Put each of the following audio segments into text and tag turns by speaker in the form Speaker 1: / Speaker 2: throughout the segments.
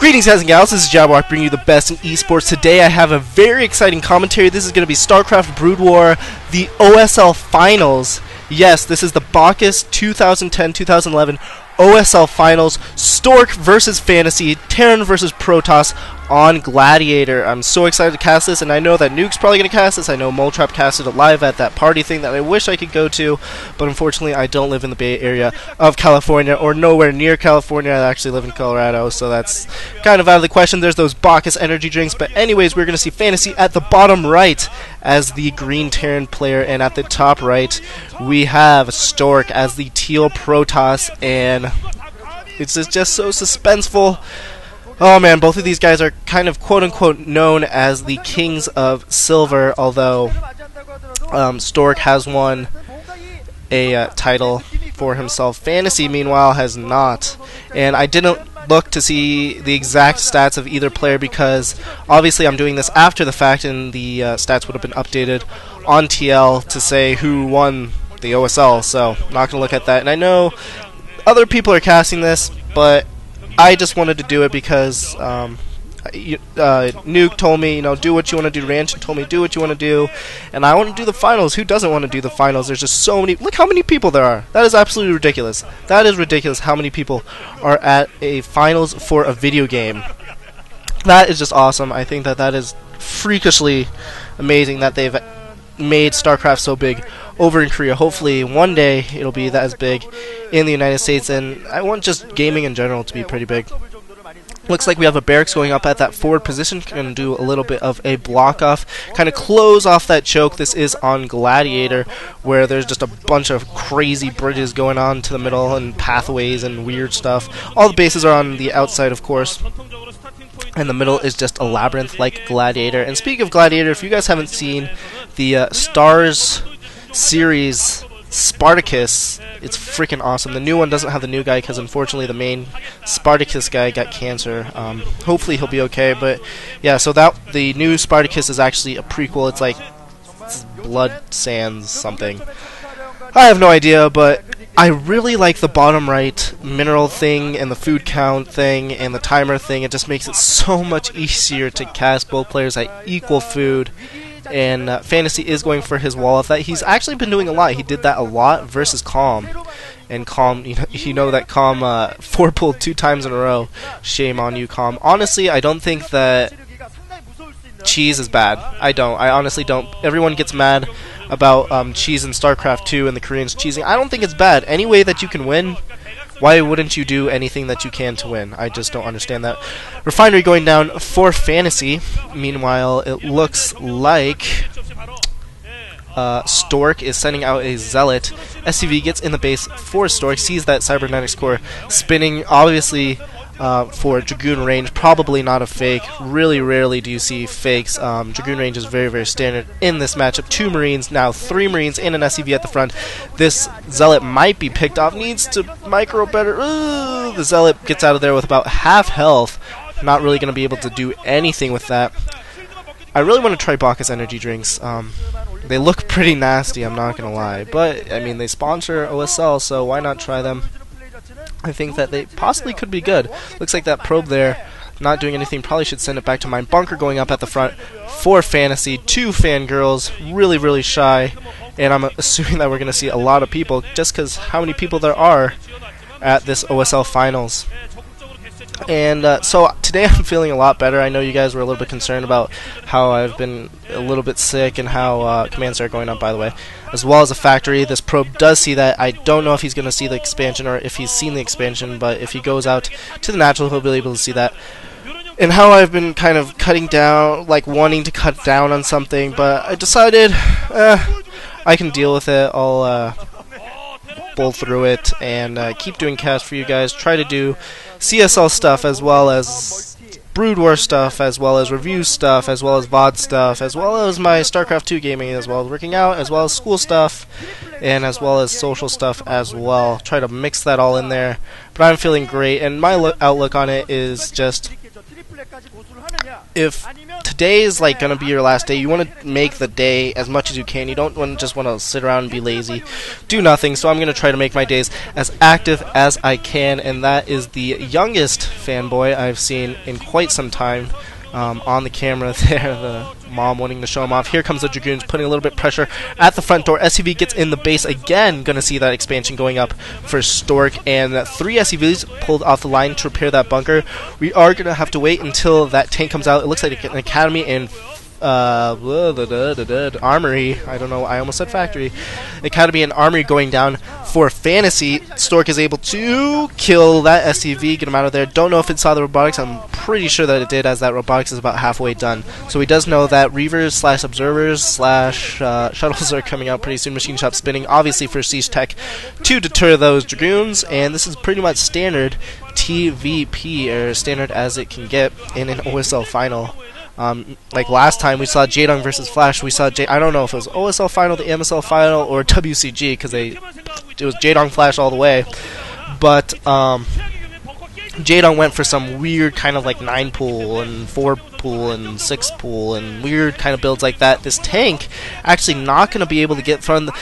Speaker 1: Greetings guys and gals, this is XIJABERWALKIX bringing you the best in esports. Today I have a very exciting commentary. This is going to be StarCraft Brood War, the OSL Finals. Yes, this is the Bacchus 2010-2011 OSL Finals. Stork versus Fantasy, Terran versus Protoss on Gladiator. I'm so excited to cast this, and I know that Nuke's probably going to cast this. I know Motrap casted it live at that party thing that I wish I could go to, but unfortunately I don't live in the Bay Area of California, or nowhere near California. I actually live in Colorado, so that's kind of out of the question. There's those Bacchus energy drinks, but anyways, we're going to see Fantasy at the bottom right as the green Terran player, and at the top right we have Stork as the teal Protoss, and it's just so suspenseful. Oh man, both of these guys are kind of quote-unquote known as the Kings of Silver, although Stork has won a title for himself. Fantasy, meanwhile, has not. And I didn't look to see the exact stats of either player because obviously I'm doing this after the fact, and the stats would have been updated on TL to say who won the OSL, so I'm not going to look at that. And I know other people are casting this, but I just wanted to do it because Nuke told me, do what you want to do. Ranch told me, do what you want to do. And I want to do the finals. Who doesn't want to do the finals? There's just so many. Look how many people there are. That is absolutely ridiculous. That is ridiculous how many people are at a finals for a video game. That is just awesome. I think that is freakishly amazing that they've made StarCraft so big over in Korea. Hopefully one day it'll be that as big in the United States, and I want just gaming in general to be pretty big. Looks like we have a barracks going up at that forward position. Going to do a little bit of a block off, kind of close off that choke. This is on Gladiator, where there's just a bunch of crazy bridges going on to the middle and pathways and weird stuff. All the bases are on the outside, of course, and the middle is just a labyrinth like Gladiator. And speaking of Gladiator, if you guys haven't seen the Stars series Spartacus, it's freaking awesome. The new one doesn't have the new guy because unfortunately the main Spartacus guy got cancer. Hopefully he'll be okay, but yeah, so the new Spartacus is actually a prequel. It's like Blood Sands something. I have no idea, but I really like the bottom right mineral thing and the food count thing and the timer thing. It just makes it so much easier to cast both players at equal food. And Fantasy is going for his wall of that. He's actually been doing a lot. He did that a lot versus Calm. And Calm, you know that Calm 4-pulled 2 times in a row. Shame on you, Calm. Honestly, I don't think that cheese is bad. I honestly don't. Everyone gets mad about cheese in StarCraft 2 and the Koreans cheesing. I don't think it's bad. Any way that you can win, why wouldn't you do anything that you can to win? I just don't understand that. Refinery going down for Fantasy. Meanwhile, it looks like Stork is sending out a Zealot. SCV gets in the base for Stork, sees that Cybernetics core spinning, obviously for Dragoon range. Probably not a fake. Really rarely do you see fakes. Dragoon range is very, very standard in this matchup. 2 Marines, now 3 Marines and an SCV at the front. This Zealot might be picked off. Needs to micro better. Ooh, the Zealot gets out of there with about half health. Not really going to be able to do anything with that. I really want to try Bacchus energy drinks. They look pretty nasty, I'm not going to lie. But, I mean, they sponsor OSL, so why not try them? I think that they possibly could be good. Looks like that probe there not doing anything. Probably should send it back to mine. Bunker going up at the front for Fantasy. 2 fangirls, really, really shy. And I'm assuming that we're going to see a lot of people just because how many people there are at this OSL Finals. And so today I'm feeling a lot better. I know you guys were a little bit concerned about how I've been a little bit sick and how commands are going up, by the way, as well as a factory. This probe does see that. I don't know if he's going to see the expansion or if he's seen the expansion, but if he goes out to the natural, he'll be able to see that. And how I've been kind of cutting down, like wanting to cut down on something, but I decided I can deal with it. I'll pull through it and keep doing casts for you guys. Try to do CSL stuff as well as Brood War stuff, as well as review stuff, as well as VOD stuff, as well as my StarCraft 2 gaming, as well as working out, as well as school stuff, and as well as social stuff as well. Try to mix that all in there. But I'm feeling great, and my outlook on it is just if today is like gonna be your last day, you want to make the day as much as you can. You don't just want to sit around and be lazy, do nothing. So I'm gonna try to make my days as active as I can, and that is the youngest fanboy I've seen in quite some time. On the camera there, the mom wanting to show him off. Here comes the Dragoons, putting a little bit of pressure at the front door. SCV gets in the base again. Gonna see that expansion going up for Stork, and 3 SCVs pulled off the line to repair that bunker. We are gonna have to wait until that tank comes out. It looks like an academy and armory. I don't know. I almost said factory. Academy and armory going down for Fantasy. Stork is able to kill that SCV, get him out of there. Don't know if it saw the robotics. I'm pretty sure that it did, as that robotics is about halfway done. So he does know that Reavers / observers / shuttles are coming out pretty soon. Machine shop spinning, obviously for Siege Tech to deter those Dragoons, and this is pretty much standard TVP, or standard as it can get in an OSL final. Like last time we saw Jaedong versus Flash, we saw I don't know if it was OSL final, the MSL final, or WCG, because it was Jaedong Flash all the way. But Jaedong went for some weird kind of like 9 pool and 4 pool and 6 pool and weird kind of builds like that. This tank actually not going to be able to get from the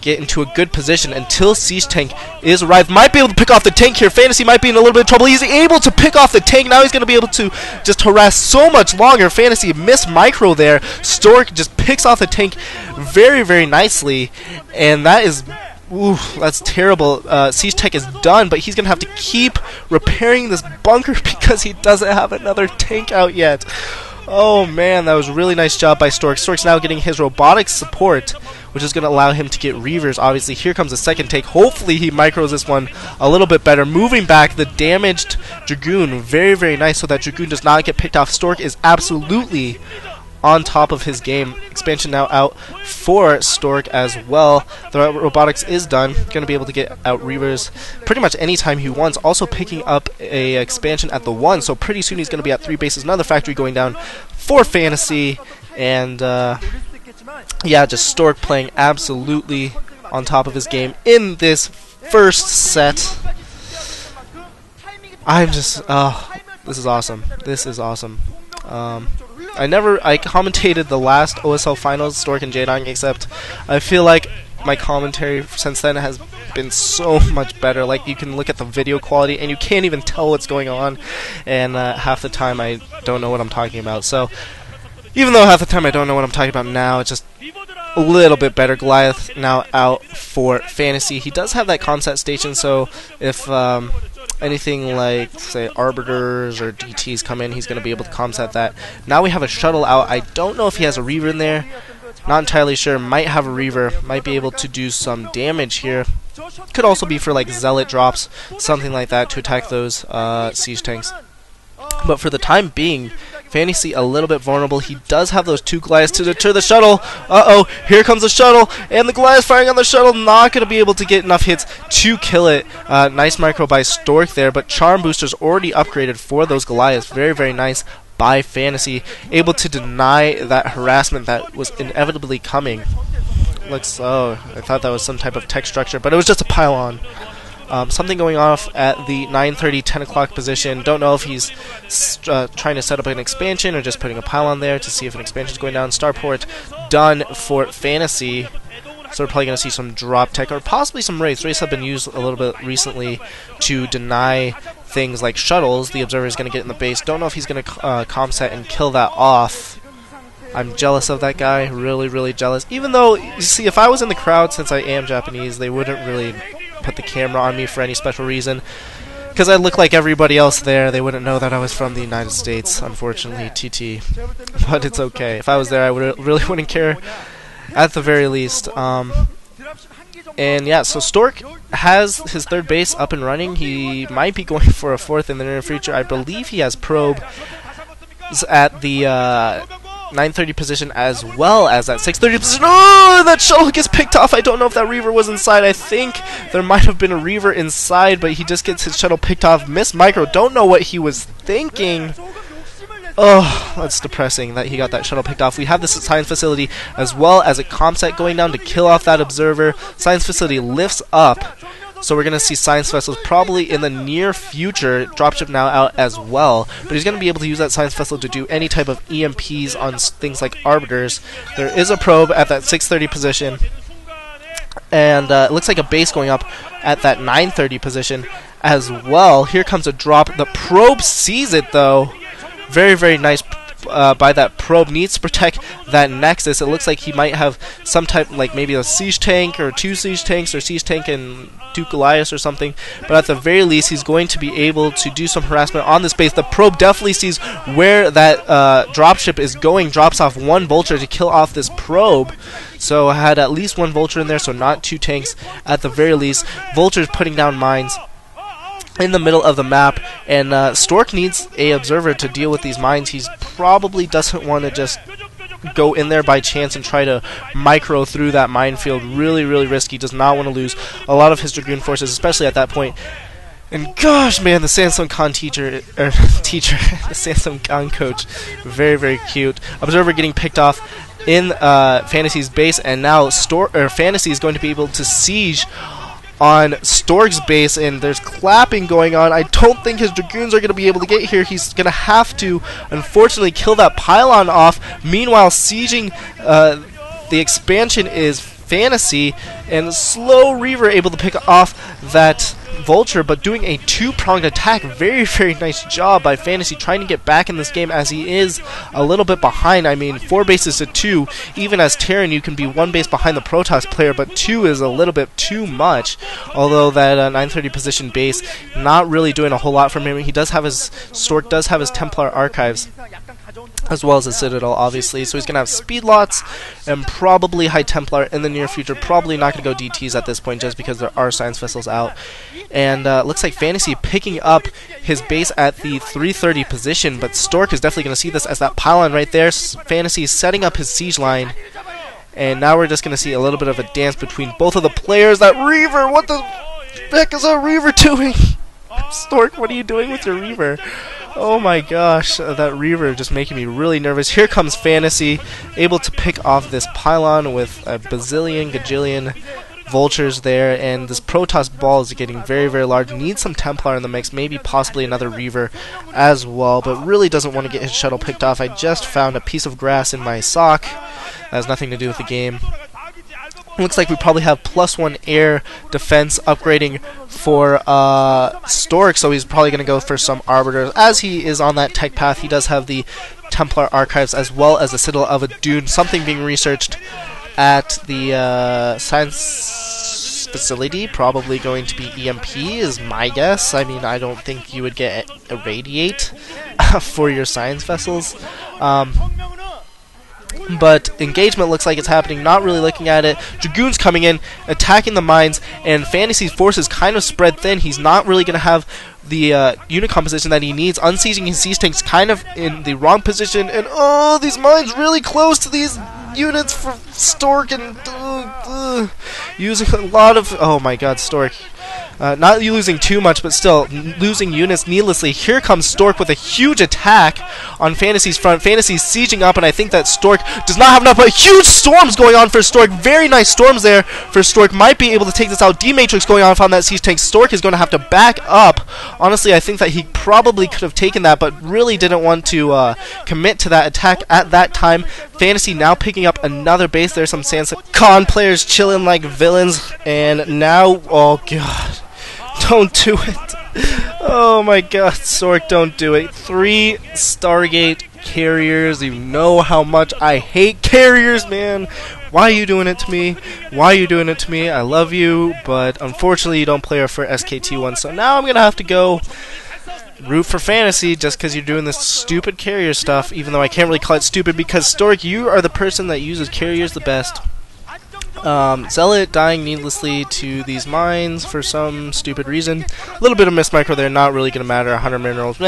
Speaker 1: get into a good position until Siege Tank is arrived. Might be able to pick off the tank here. Fantasy might be in a little bit of trouble. He's able to pick off the tank. Now he's going to be able to just harass so much longer. Fantasy missed micro there. Stork just picks off the tank very, very nicely. And that is... ooh, that's terrible. Siege Tech is done, but he's going to have to keep repairing this bunker because he doesn't have another tank out yet. Oh man, that was a really nice job by Stork. Stork's now getting his robotics support, which is going to allow him to get Reavers. Obviously, here comes the second take. Hopefully, he micros this one a little bit better. Moving back the damaged Dragoon. Very, very nice, so that Dragoon does not get picked off. Stork is absolutely on top of his game. Expansion now out for Stork as well. The robotics is done. Going to be able to get out Reavers pretty much anytime he wants. Also picking up a expansion at the 1, so pretty soon he's going to be at 3 bases. Another factory going down for Fantasy. And yeah, just Stork playing absolutely on top of his game in this first set. I'm just, this is awesome. This is awesome. I commentated the last OSL finals, Stork and Jaedong, except I feel like my commentary since then has been so much better. Like, you can look at the video quality and you can't even tell what's going on, and half the time I don't know what I'm talking about. So, even though half the time I don't know what I'm talking about now, it's just a little bit better. Goliath now out for Fantasy. He does have that comsat station, so if anything like, say, Arbiters or DTs come in, he's going to be able to comsat that. Now we have a shuttle out. I don't know if he has a Reaver in there. Not entirely sure. Might have a Reaver. Might be able to do some damage here. Could also be for like Zealot drops, something like that, to attack those siege tanks. But for the time being, Fantasy a little bit vulnerable. He does have those 2 Goliaths to deter the shuttle. Uh-oh, here comes the shuttle, and the Goliath firing on the shuttle, not going to be able to get enough hits to kill it. Nice micro by Stork there, but Charm Booster's already upgraded for those Goliaths. Very, very nice by Fantasy. Able to deny that harassment that was inevitably coming. Looks, oh, I thought that was some type of tech structure, but it was just a pylon. Something going off at the 9:30, 10 o'clock position. Don't know if he's trying to set up an expansion or just putting a pylon there to see if an expansion is going down. Starport done for Fantasy. So we're probably going to see some drop tech or possibly some wraiths. Wraiths have been used a little bit recently to deny things like shuttles. The observer is going to get in the base. Don't know if he's going to comset and kill that off. I'm jealous of that guy. Really, really jealous. Even though, you see, if I was in the crowd, since I am Japanese, they wouldn't really put the camera on me for any special reason, because I look like everybody else there. They wouldn't know that I was from the United States, unfortunately, TT. But it's okay. If I was there, I really wouldn't care, at the very least. And yeah, so Stork has his 3rd base up and running. He might be going for a 4th in the near future. I believe he has probe at the 9:30 position as well as that 6:30 position. Oh, that shuttle gets picked off. I don't know if that Reaver was inside. I think there might have been a Reaver inside, but he just gets his shuttle picked off. Missed micro. Don't know what he was thinking. Oh, that's depressing that he got that shuttle picked off. We have this science facility as well as a comsat going down to kill off that observer. Science facility lifts up So we're going to see Science Vessels probably in the near future. Dropship now out as well. But he's going to be able to use that Science Vessel to do any type of EMPs on things like Arbiters. There is a probe at that 630 position. And it looks like a base going up at that 930 position as well. Here comes a drop. The probe sees it, though. Very, very nice by that probe. Needs to protect that Nexus. It looks like he might have some type, like maybe a siege tank or 2 siege tanks, or siege tank and 2 Goliaths or something. But at the very least, he's going to be able to do some harassment on this base. The probe definitely sees where that dropship is going. Drops off 1 vulture to kill off this probe. So I had at least 1 vulture in there, so not 2 tanks at the very least. Vultures putting down mines in the middle of the map, and Stork needs a observer to deal with these mines. He probably doesn't want to just go in there by chance and try to micro through that minefield. Really, really risky. Does not want to lose a lot of his Dragoon forces, especially at that point. And gosh, man, the Samsung Khan the Samsung Khan coach, very, very cute. Observer getting picked off in Fantasy's base, and now Fantasy is going to be able to siege on Stork's base, and there's clapping going on. I don't think his Dragoons are going to be able to get here. He's going to have to, unfortunately, kill that pylon off. Meanwhile, sieging the expansion is Fantasy, and Slow Reaver able to pick off that Vulture, but doing a 2-pronged attack. Very, very nice job by Fantasy trying to get back in this game, as he is a little bit behind. I mean, 4 bases to 2. Even as Terran, you can be 1 base behind the Protoss player, but 2 is a little bit too much. Although that 930 position base, not really doing a whole lot from him. He does have his Stork does have his Templar archives, as well as a Citadel, obviously. So he's going to have speed lots and probably High Templar in the near future. Probably not going to go DTs at this point, just because there are Science Vessels out. And looks like Fantasy picking up his base at the 330 position, but Stork is definitely going to see this as that pylon right there. Fantasy is setting up his siege line. And now we're just going to see a little bit of a dance between both of the players. That Reaver, what the heck is that Reaver doing? Stork, what are you doing with your Reaver? Oh my gosh, that Reaver just making me really nervous. Here comes Fantasy, able to pick off this pylon with a gajillion vultures there, and this Protoss ball is getting very, very large. Needs some Templar in the mix, maybe possibly another Reaver as well, but really doesn't want to get his shuttle picked off. I just found a piece of grass in my sock. That has nothing to do with the game. Looks like we probably have +1 air defense upgrading for Stork, so he's probably going to go for some Arbiters. As he is on that tech path, he does have the Templar archives as well as the Citadel of a Dune, something being researched at the science facility. Probably going to be EMP is my guess. I mean, I don't think you would get irradiate for your science vessels. But engagement looks like it's happening. Not really looking at it. Dragoons coming in, attacking the mines, and Fantasy's forces kind of spread thin. He's not really going to have the unit composition that he needs. Unsieging his siege tanks kind of in the wrong position, and oh, these mines really close to these units for Stork, and using a lot of, oh my god, Stork. Not losing too much, but still losing units needlessly. Here comes Stork with a huge attack on Fantasy's front. Fantasy's sieging up, and I think that Stork does not have enough, but huge storms going on for Stork. Very nice storms there for Stork. Might be able to take this out. D-Matrix going off on that siege tank. Stork is going to have to back up. Honestly, I think that he probably could have taken that, but really didn't want to commit to that attack at that time. Fantasy now picking up another base. There's some Samsung Khan players chilling like villains, and now, oh god. Don't do it. Oh my god, Stork, don't do it. 3 Stargate carriers. You know how much I hate carriers, man. Why are you doing it to me? Why are you doing it to me? I love you, but unfortunately you don't play for SKT1, so now I'm going to have to go root for Fantasy just because you're doing this stupid carrier stuff, even though I can't really call it stupid because, Stork, you are the person that uses carriers the best. Zealot dying needlessly to these mines for some stupid reason. A little bit of miss micro there, not really going to matter. 100 minerals,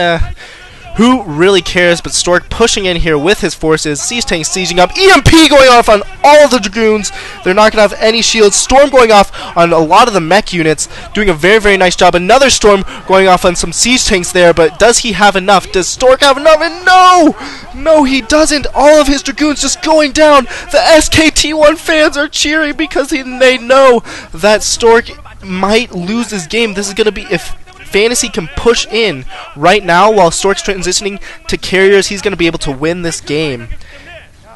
Speaker 1: Who really cares? But Stork pushing in here with his forces. Siege tank sieging up. EMP going off on all of the Dragoons. They're not going to have any shields. Storm going off on a lot of the mech units. Doing a very, very nice job. Another Storm going off on some siege tanks there. But does he have enough? Does Stork have enough? And no! No, he doesn't. All of his Dragoons just going down. The SKT1 fans are cheering because they know that Stork might lose this game. This is going to be, if Fantasy can push in right now while Stork's transitioning to carriers, he's going to be able to win this game.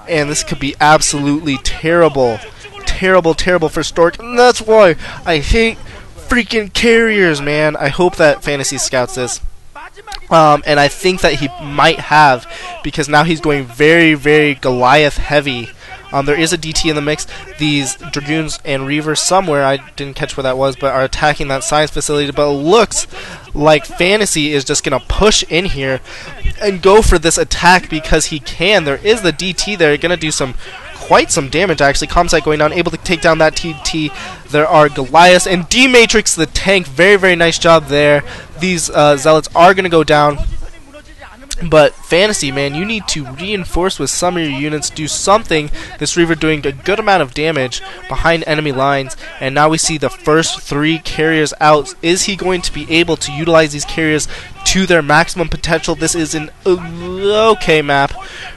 Speaker 1: And this could be absolutely terrible. Terrible, terrible for Stork. And that's why I hate freaking carriers, man. I hope that Fantasy scouts this. And I think that he might have, because now he's going very, very Goliath heavy. There is a DT in the mix. These Dragoons and Reavers somewhere, I didn't catch where that was, but are attacking that science facility. But it looks like Fantasy is just going to push in here and go for this attack because he can. There is the DT there, going to do quite some damage actually. Comsite going down, able to take down that TT. There are Goliaths and D-Matrix the tank. Very, very nice job there. These Zealots are going to go down. But Fantasy, man, you need to reinforce with some of your units, do something. This Reaver doing a good amount of damage behind enemy lines, and now we see the first 3 carriers out. Is he going to be able to utilize these carriers to their maximum potential? This is an okay map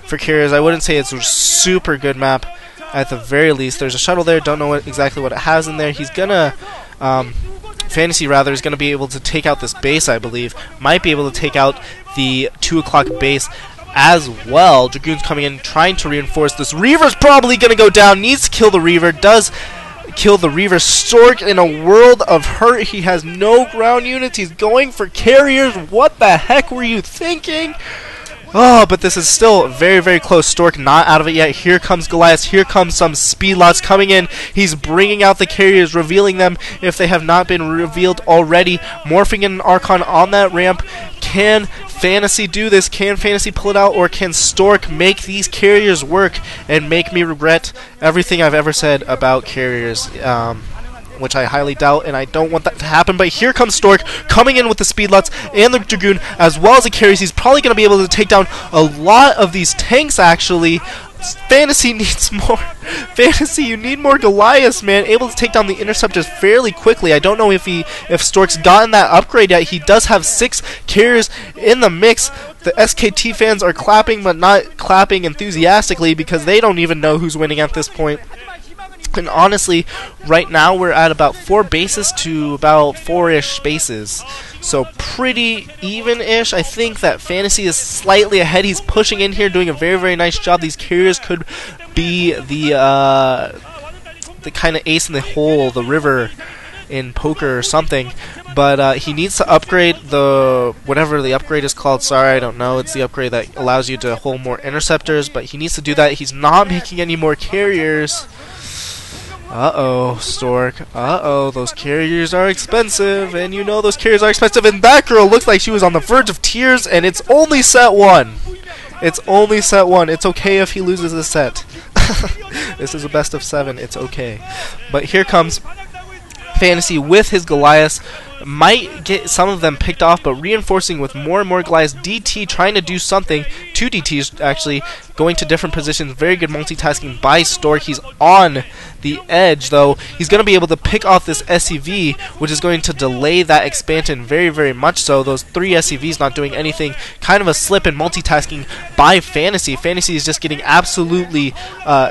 Speaker 1: for carriers. I wouldn't say it's a super good map at the very least. There's a shuttle there, don't know exactly what it has in there. He's gonna Fantasy rather is going to be able to take out this base, I believe. Might be able to take out the 2 o'clock base as well. Dragoons coming in, trying to reinforce. This Reaver's probably going to go down. Needs to kill the Reaver. Does kill the Reaver. Stork in a world of hurt. He has no ground units. He's going for carriers. What the heck were you thinking? Oh, but this is still very, very close. Stork not out of it yet. Here comes Goliath. Here comes some speed lots coming in. He's bringing out the carriers, revealing them if they have not been revealed already. Morphing in an Archon on that ramp. Can Fantasy do this? Can Fantasy pull it out? Or can Stork make these carriers work and make me regret everything I've ever said about carriers? Which I highly doubt, and I don't want that to happen. But here comes Stork coming in with the speedlots and the Dragoon as well as the carries. He's probably going to be able to take down a lot of these tanks actually. Fantasy needs more. Fantasy, you need more Goliaths, man. Able to take down the interceptors fairly quickly. I don't know if Stork's gotten that upgrade yet. He does have 6 carriers in the mix. The SKT fans are clapping, but not clapping enthusiastically because they don't even know who's winning at this point. And honestly, right now we're at about 4 bases to about 4-ish bases. So pretty even-ish. I think that Fantasy is slightly ahead. He's pushing in here, doing a very, very nice job. These carriers could be the kind of ace in the hole, the river in poker or something. But he needs to upgrade whatever the upgrade is called. Sorry, I don't know. It's the upgrade that allows you to hold more interceptors. But he needs to do that. He's not making any more carriers. Uh-oh, Stork. Uh-oh, those carriers are expensive, and you know those carriers are expensive, and that girl looks like she was on the verge of tears, and it's only set 1. It's only set 1. It's okay if he loses a set. This is a best of 7. It's okay. But here comes Fantasy with his Goliaths. Might get some of them picked off, but reinforcing with more and more Goliaths. DT trying to do something. 2 DTs actually going to different positions. Very good multitasking by Stork. He's on the edge, though. He's going to be able to pick off this SCV, which is going to delay that expansion very, very much so. Those 3 SCVs not doing anything. Kind of a slip in multitasking by Fantasy. Fantasy is just getting absolutely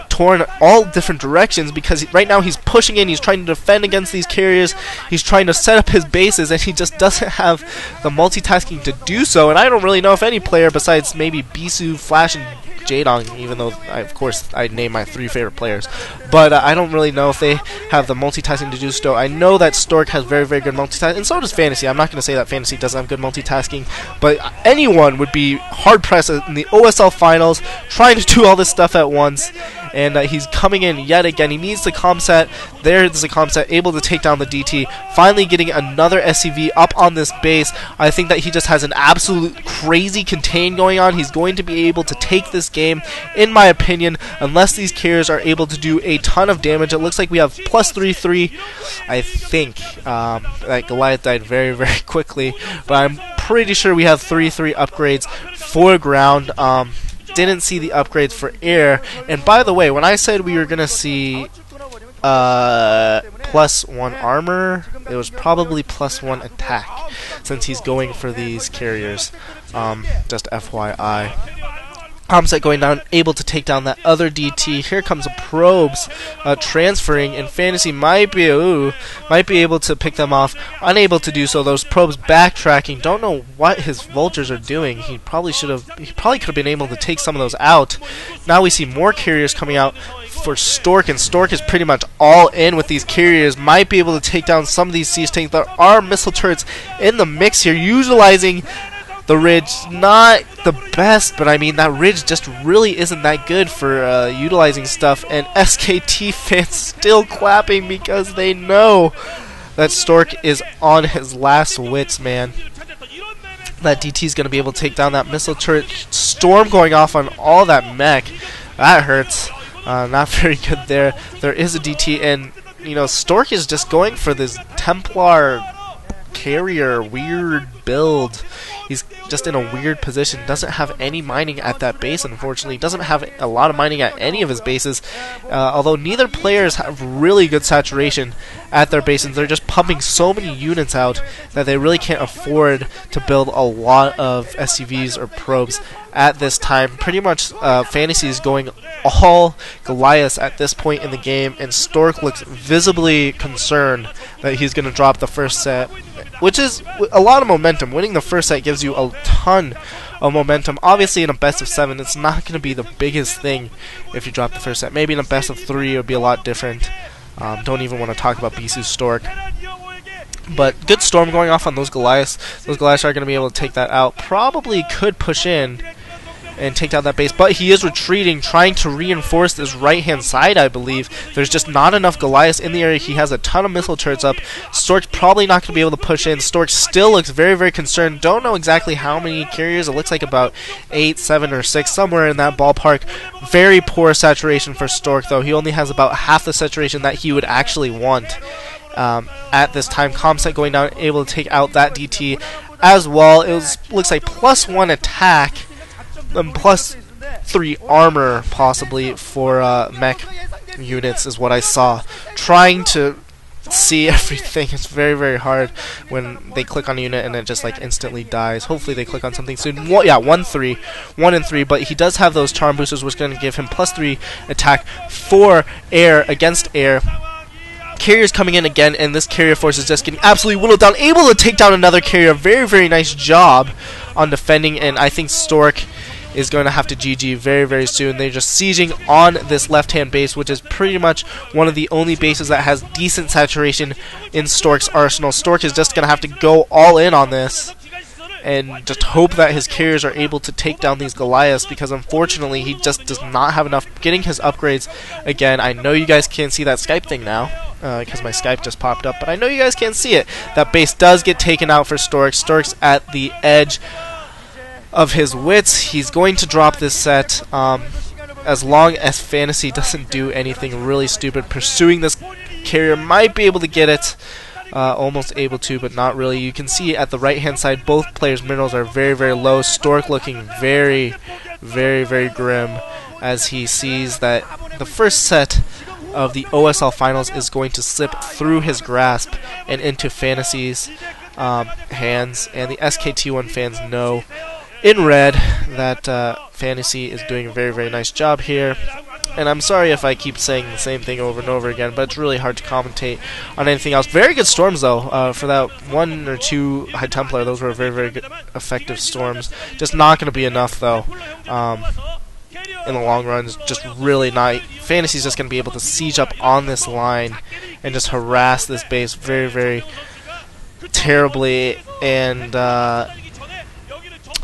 Speaker 1: torn all different directions because right now he's pushing in. He's trying to defend against these carriers. He's trying to set up his bases, and he just doesn't have the multitasking to do so. And I don't really know if any player besides maybe Bisu, Flash, and Jaedong, even though of course I name my 3 favorite players, but I don't really know if they have the multitasking to do so. I know that Stork has very, very good multitasking, and so does Fantasy. I'm not going to say that Fantasy doesn't have good multitasking, but anyone would be hard pressed in the OSL finals trying to do all this stuff at once. And he's coming in yet again. He needs the comset. There's the comset, able to take down the DT. Finally getting another SCV up on this base. I think that he just has an absolute crazy contain going on. He's going to be able to take this game, in my opinion, unless these carriers are able to do a ton of damage. It looks like we have plus 3-3. I think that Goliath died very, very quickly, but I'm pretty sure we have 3-3 upgrades foreground. Didn't see the upgrades for air. And by the way, when I said we were gonna see +1 armor, it was probably +1 attack, since he's going for these carriers. Just FYI. Comset going down, able to take down that other DT. Here comes probes transferring, and Fantasy might be able to pick them off. Unable to do so. Those probes backtracking. Don't know what his vultures are doing. He probably could have been able to take some of those out. Now we see more carriers coming out for Stork, and Stork is pretty much all in with these carriers. Might be able to take down some of these siege tanks. There are missile turrets in the mix here, utilizing the ridge. Not the best, but I mean, that ridge just really isn't that good for utilizing stuff. And SKT fans still clapping because they know that Stork is on his last wits, man. That DT is going to be able to take down that missile turret. Storm going off on all that mech. That hurts. Not very good there. There is a DT, and you know, Stork is just going for this Templar carrier weird build. He's just in a weird position. Doesn't have any mining at that base, unfortunately. Doesn't have a lot of mining at any of his bases. Although neither players have really good saturation at their bases. They're just pumping so many units out that they really can't afford to build a lot of SCVs or probes at this time. Pretty much Fantasy is going all Goliaths at this point in the game, and Stork looks visibly concerned that he's going to drop the first set, which is a lot of momentum. Winning the first set gives you a ton of momentum. Obviously, in a best of 7, it's not going to be the biggest thing if you drop the first set. Maybe in a best of 3, it would be a lot different. Don't even want to talk about Bacchus Stork. But good storm going off on those Goliaths. Those Goliaths are going to be able to take that out. Probably could push in and take down that base, but he is retreating, trying to reinforce this right-hand side, I believe. There's just not enough Goliaths in the area. He has a ton of missile turrets up. Stork's probably not going to be able to push in. Stork still looks very, very concerned. Don't know exactly how many carriers. It looks like about 8, 7, or 6, somewhere in that ballpark. Very poor saturation for Stork, though. He only has about half the saturation that he would actually want at this time. Comset going down, able to take out that DT as well. It looks like +1 attack and +3 armor possibly for mech units is what I saw. Trying to see everything. It's very, very hard when they click on a unit and it just like instantly dies. Hopefully they click on something soon. 1 and 3, but he does have those charm boosters, which is going to give him +3 attack for air against air. Carriers coming in again, and this carrier force is just getting absolutely whittled down. Able to take down another carrier. Very, very nice job on defending, and I think Stork is going to have to GG very, very soon. They're just sieging on this left-hand base, which is pretty much one of the only bases that has decent saturation in Stork's arsenal. Stork is just going to have to go all in on this and just hope that his carriers are able to take down these Goliaths, because unfortunately he just does not have enough. Getting his upgrades again. I know you guys can't see that Skype thing now because my Skype just popped up, but I know you guys can't see it. That base does get taken out for Stork. Stork's at the edge of his wits. He's going to drop this set as long as Fantasy doesn't do anything really stupid. Pursuing this carrier, might be able to get it. Almost able to, but not really. You can see at the right hand side both players' minerals are very, very low. Stork looking very, very, very grim as he sees that the first set of the OSL finals is going to slip through his grasp and into Fantasy's hands, and the SKT1 fans know in red that Fantasy is doing a very, very nice job here. And I'm sorry if I keep saying the same thing over and over again, but it's really hard to commentate on anything else. Very good storms, though. For that 1 or 2 High Templar, those were very, very good, effective storms. Just not going to be enough, though. In the long run, it's just really not. Fantasy's just going to be able to siege up on this line and just harass this base very, very terribly. And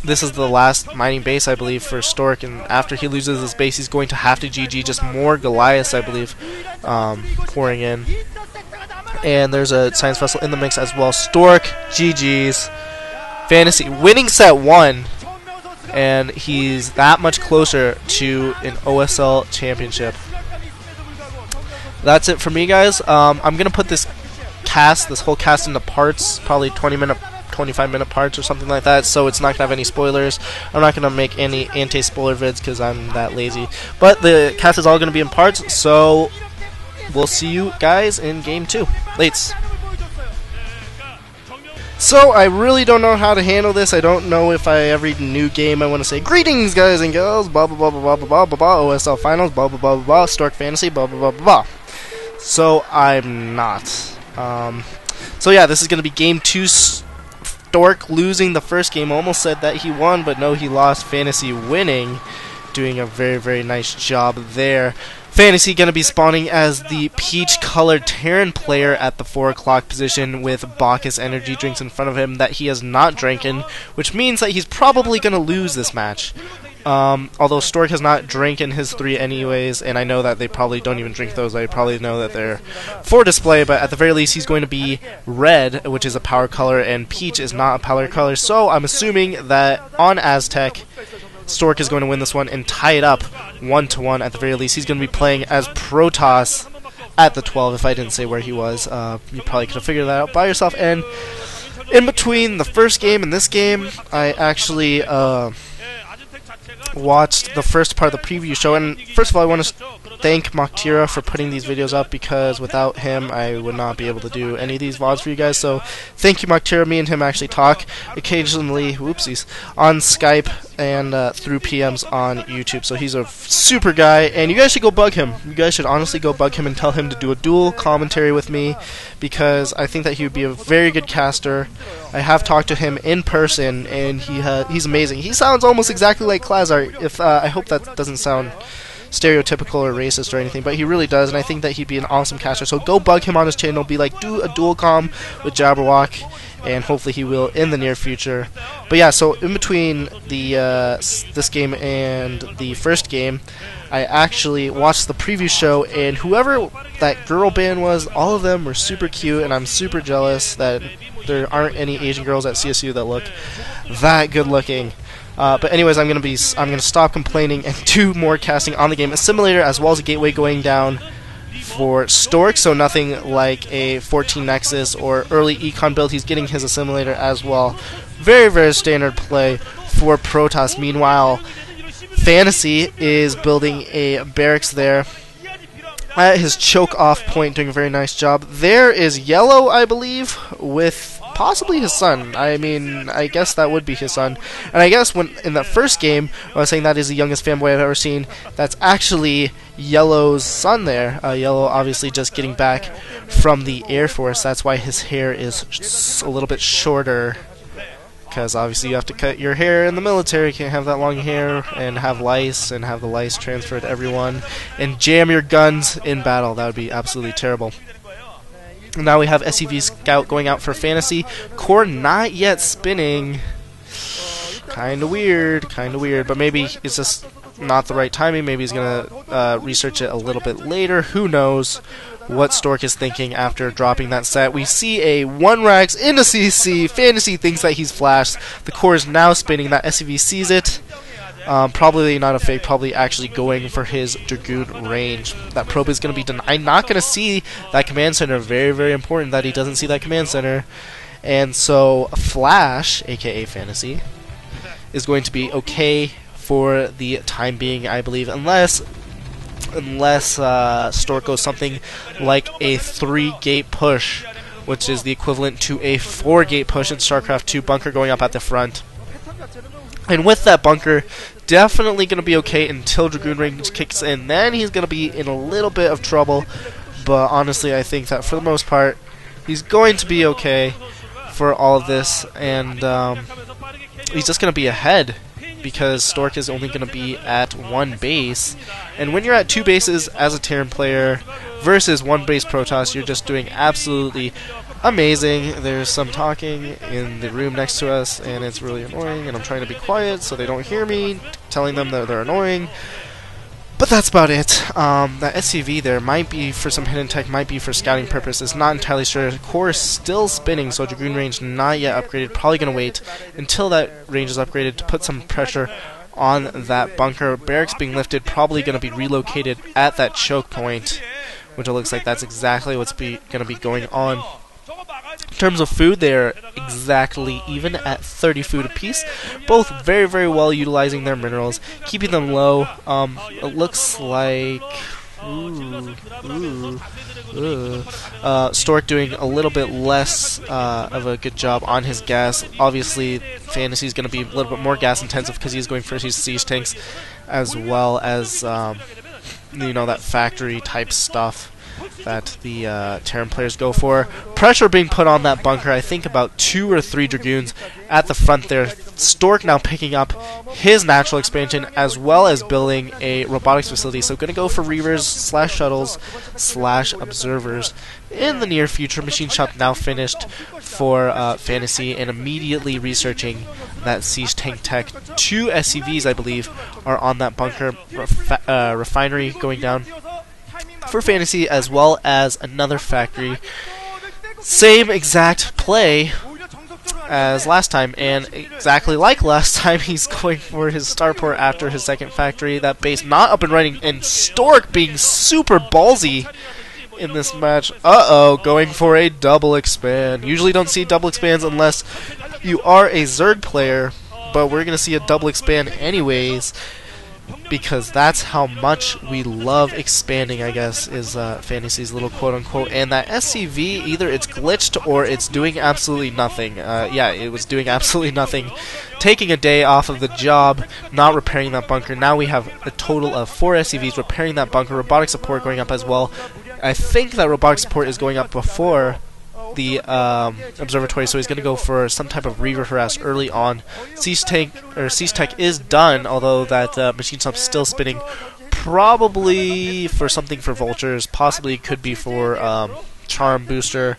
Speaker 1: this is the last mining base, I believe, for Stork, and after he loses his base, he's going to have to GG. Just more Goliaths, I believe, pouring in. And there's a Science Vessel in the mix as well. Stork, GG's. Fantasy winning set 1, and he's that much closer to an OSL championship. That's it for me, guys. I'm going to put this whole cast into parts, probably 20 25-minute parts or something like that, so it's not going to have any spoilers. I'm not going to make any anti-spoiler vids because I'm that lazy. But the cast is all going to be in parts, so we'll see you guys in Game 2. Lates. So, I really don't know how to handle this. I don't know if every new game I want to say, greetings guys and girls, blah blah blah blah blah blah blah blah, OSL Finals, blah blah blah blah blah, Stork Fantasy, blah blah blah blah blah. So, I'm not. So yeah, this is going to be Game 2. Stork losing the first game. Almost said that he won, but no, he lost. Fantasy winning. Doing a very, very nice job there. Fantasy going to be spawning as the peach-colored Terran player at the 4 o'clock position with Bacchus energy drinks in front of him that he has not drinking, which means that he's probably going to lose this match. Although Stork has not drinking his 3 anyways, and I know that they probably don't even drink those. I probably know that they're for display, but at the very least he's going to be red, which is a power color, and peach is not a power color. So I'm assuming that on Aztec, Stork is going to win this one and tie it up 1-1 at the very least. He's going to be playing as Protoss at the 12. If I didn't say where he was, you probably could have figured that out by yourself. And in between the first game and this game, I actually watched the first part of the preview show. And first of all, I want to thank Moktira for putting these videos up, because without him I would not be able to do any of these VODs for you guys. So thank you, Moktira. Me and him actually talk occasionally, whoopsies, on Skype and through PMs on YouTube. So he's a super guy, and you guys should go bug him. You guys should honestly go bug him and tell him to do a dual commentary with me, because I think that he would be a very good caster. I have talked to him in person, and he's amazing. He sounds almost exactly like Klazar. If I hope that doesn't sound stereotypical or racist or anything, but he really does, and I think that he'd be an awesome caster. So go bug him on his channel, be like, do a dual com with Jabberwock, and hopefully he will in the near future. But yeah, so in between the this game and the first game, I actually watched the preview show, and whoever that girl band was, all of them were super cute, and I'm super jealous that there aren't any Asian girls at CSU that look that good looking. But anyways, I'm gonna stop complaining and do more casting on the game. A simulator as well as a gateway going down for Stork, so nothing like a 14 Nexus or early Econ build. He's getting his assimilator as well. Very, very standard play for Protoss. Meanwhile, Fantasy is building a barracks there at his choke off point, doing a very nice job. There is Yellow, I believe, with possibly his son. I mean, I guess that would be his son. And I guess when in that first game, I was saying that is the youngest fanboy I've ever seen. That's actually Yellow's son there. Yellow obviously just getting back from the Air Force. That's why his hair is a little bit shorter, because obviously you have to cut your hair in the military. You can't have that long hair and have lice and have the lice transfer to everyone and jam your guns in battle. That would be absolutely terrible. Now we have SCV Scout going out for Fantasy. Core not yet spinning. Kinda weird, but maybe it's just not the right timing. Maybe he's gonna research it a little bit later. Who knows what Stork is thinking after dropping that set. We see a 1-Rax into CC. Fantasy thinks that he's flashed. The core is now spinning. That SCV sees it. Probably not a fake, probably actually going for his Dragoon range. That probe is going to be denied. Not going to see that command center. Very, very important that he doesn't see that command center. And so Flash, aka Fantasy, is going to be okay for the time being, I believe, unless Stork goes something like a 3-gate push, which is the equivalent to a 4-gate push in StarCraft 2, bunker going up at the front. And with that bunker, definitely going to be okay until Dragoon range kicks in. Then he's going to be in a little bit of trouble. But honestly, I think that for the most part, he's going to be okay for all of this. And he's just going to be ahead, because Stork is only going to be at 1 base. And when you're at 2 bases as a Terran player versus 1 base Protoss, you're just doing absolutely amazing. There's some talking in the room next to us, and it's really annoying, and I'm trying to be quiet so they don't hear me telling them that they're annoying. But that's about it. That SCV there might be for some hidden tech, might be for scouting purposes, not entirely sure. Core is still spinning, so Dragoon range not yet upgraded. Probably going to wait until that range is upgraded to put some pressure on that bunker. Barracks being lifted, probably going to be relocated at that choke point, which it looks like that's exactly what's going to be going on. terms of food, they're exactly even at 30 food apiece. Both very, very well utilizing their minerals, keeping them low. It looks like... Stork doing a little bit less of a good job on his gas. Obviously, Fantasy is going to be a little bit more gas intensive because he's going for his siege tanks, as well as you know, that factory type stuff that the Terran players go for. Pressure being put on that bunker. I think about 2 or 3 Dragoons at the front there. Stork now picking up his natural expansion as well as building a robotics facility. So going to go for Reavers / shuttles / observers in the near future. Machine shop now finished for Fantasy and immediately researching that siege tank tech. 2 SCVs, I believe, are on that bunker. Refinery going down for Fantasy, as well as another factory. Same exact play as last time, and exactly like last time, he's going for his starport after his second factory. That base not up and running, and Stork being super ballsy in this match. Going for a double expand. Usually don't see double expands unless you are a Zerg player, but we're going to see a double expand anyways, because that's how much we love expanding, I guess, is Fantasy's little quote-unquote. And that SCV, either it's glitched or it's doing absolutely nothing. Yeah, it was doing absolutely nothing. Taking a day off of the job, not repairing that bunker. Now we have a total of 4 SCVs repairing that bunker. Robotic support going up as well. I think that robotic support is going up before the observatory, so he's going to go for some type of Reaver harass early on. Siege tech is done, although that machine shop's still spinning, probably for something for vultures, possibly could be for charm booster,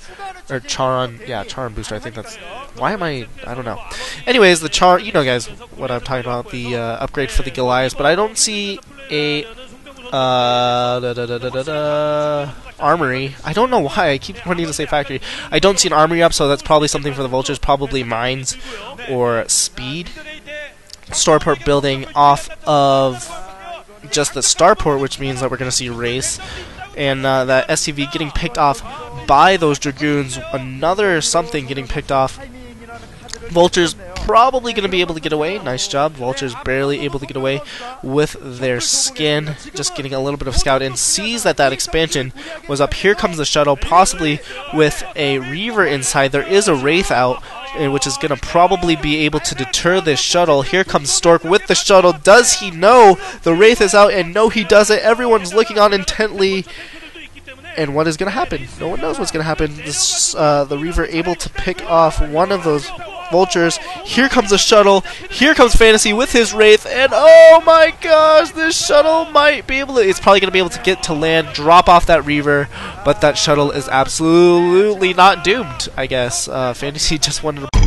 Speaker 1: or Charon, yeah, charm booster. I think that's, why am I don't know. Anyways, the charm, you know guys what I'm talking about, the upgrade for the Goliaths, but I don't see a armory. I don't know why I keep wanting to say factory. I don't see an armory up, so that's probably something for the vultures, probably mines or speed. Starport building off of just the starport, which means that we're going to see race, and that SCV getting picked off by those Dragoons. Another something getting picked off. Vultures probably going to be able to get away. Nice job. Vultures barely able to get away with their skin. Just getting a little bit of scout in. Sees that that expansion was up. Here comes the shuttle, possibly with a Reaver inside. There is a Wraith out, which is going to probably be able to deter this shuttle. Here comes Stork with the shuttle. Does he know the Wraith is out? And no, he doesn't. Everyone's looking on intently. And what is going to happen? No one knows what's going to happen. This, the Reaver able to pick off one of those vultures. Here comes the shuttle. Here comes Fantasy with his Wraith. And oh my gosh, this shuttle might be able to... It's probably going to be able to get to land, drop off that Reaver. But that shuttle is absolutely not doomed, I guess. Fantasy just wanted to...